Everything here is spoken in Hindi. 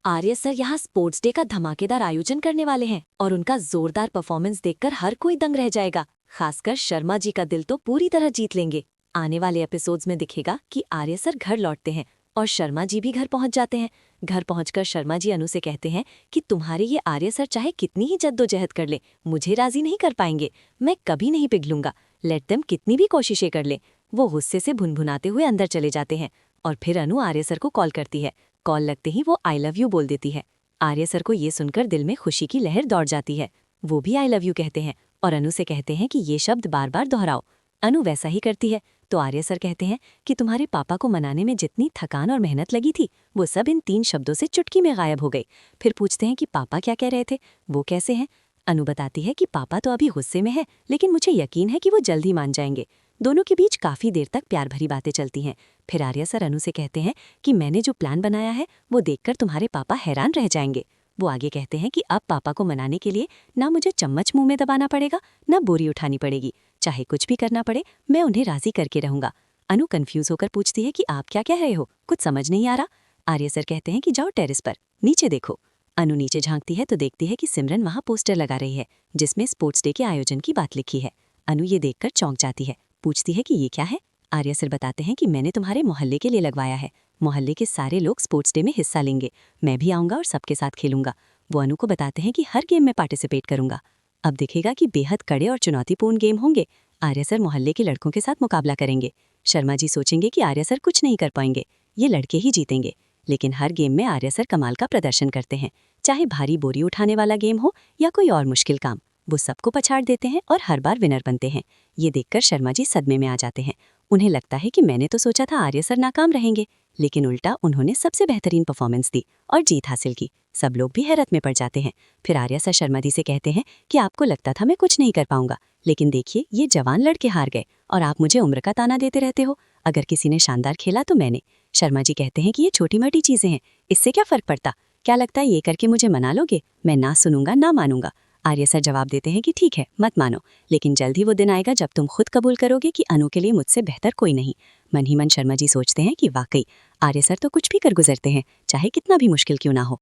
आर्य सर यहाँ स्पोर्ट्स डे का धमाकेदार आयोजन करने वाले हैं और उनका जोरदार परफॉर्मेंस देखकर हर कोई दंग रह जाएगा। खासकर शर्मा जी का दिल तो पूरी तरह जीत लेंगे। आने वाले एपिसोड्स में दिखेगा कि आर्य सर घर लौटते हैं और शर्मा जी भी घर पहुंच जाते हैं। घर पहुंचकर शर्मा जी अनु से कहते हैं कि तुम्हारे ये आर्य सर चाहे कितनी ही जद्दोजहद कर ले, मुझे राजी नहीं कर पाएंगे। मैं कभी नहीं पिघलूंगा, लेट देम कितनी भी कोशिशें कर ले। वो गुस्से से भुनभुनाते हुए अंदर चले जाते हैं और फिर अनु आर्य सर को कॉल करती है। कॉल लगते ही वो आई लव यू बोल देती है। आर्य सर को ये सुनकर दिल में खुशी की लहर दौड़ जाती है। वो भी आई लव यू कहते हैं और अनु से कहते हैं कि ये शब्द बार बार दोहराओ। अनु वैसा ही करती है तो आर्य सर कहते हैं कि तुम्हारे पापा को मनाने में जितनी थकान और मेहनत लगी थी वो सब इन 3 शब्दों से चुटकी में गायब हो गई। फिर पूछते हैं कि पापा क्या कह रहे थे, वो कैसे हैं। अनु बताती है कि पापा तो अभी गुस्से में है, लेकिन मुझे यकीन है कि वो जल्द ही मान जाएंगे। दोनों के बीच काफी देर तक प्यार भरी बातें चलती हैं। फिर आर्य सर अनु से कहते हैं कि मैंने जो प्लान बनाया है वो देखकर तुम्हारे पापा हैरान रह जाएंगे। वो आगे कहते हैं कि अब पापा को मनाने के लिए ना मुझे चम्मच मुंह में दबाना पड़ेगा, ना बोरी उठानी पड़ेगी। चाहे कुछ भी करना पड़े, मैं उन्हें राजी करके रहूंगा। अनु कंफ्यूज होकर पूछती है कि आप क्या कह रहे हो, कुछ समझ नहीं आ रहा। आर्य सर कहते हैं कि जाओ टेरेस पर, नीचे देखो। अनु नीचे झांकती है तो देखती है कि सिमरन वहां पोस्टर लगा रही है जिसमें स्पोर्ट्स डे के आयोजन की बात लिखी है। अनु ये देखकर चौंक जाती है, पूछती है कि ये क्या है। आर्य सर बताते हैं कि मैंने तुम्हारे मोहल्ले के लिए लगवाया है। मोहल्ले के सारे लोग स्पोर्ट्स डे में हिस्सा लेंगे, मैं भी आऊंगा और सबके साथ खेलूंगा। वो अनु को बताते हैं कि हर गेम में पार्टिसिपेट करूंगा। अब दिखेगा कि बेहद कड़े और चुनौतीपूर्ण गेम होंगे। आर्य सर मोहल्ले के लड़कों के साथ मुकाबला करेंगे। शर्मा जी सोचेंगे कि आर्य सर कुछ नहीं कर पाएंगे, ये लड़के ही जीतेंगे। लेकिन हर गेम में आर्य सर कमाल का प्रदर्शन करते हैं, चाहे भारी बोरी उठाने वाला गेम हो या कोई और मुश्किल काम। वो सबको पछाड़ देते हैं और हर बार विनर बनते हैं। ये देखकर शर्मा जी सदमे में आ जाते हैं। उन्हें लगता है कि मैंने तो सोचा था आर्य सर नाकाम रहेंगे, लेकिन उल्टा उन्होंने सबसे बेहतरीन परफॉर्मेंस दी और जीत हासिल की। सब लोग भी हैरत में पड़ जाते हैं। फिर आर्य सर शर्मा जी से कहते हैं कि आपको लगता था मैं कुछ नहीं कर पाऊंगा, लेकिन देखिए ये जवान लड़के हार गए और आप मुझे उम्र का ताना देते रहते हो। अगर किसी ने शानदार खेला तो मैंने। शर्मा जी कहते हैं कि ये छोटी मोटी चीजें हैं, इससे क्या फर्क पड़ता। क्या लगता है ये करके मुझे मना लोगे? मैं ना सुनूंगा ना मानूंगा। आर्य सर जवाब देते हैं कि ठीक है, मत मानो, लेकिन जल्द ही वो दिन आएगा जब तुम खुद कबूल करोगे कि अनु के लिए मुझसे बेहतर कोई नहीं। मन ही मन शर्मा जी सोचते हैं कि वाकई आर्य सर तो कुछ भी कर गुजरते हैं, चाहे कितना भी मुश्किल क्यों ना हो।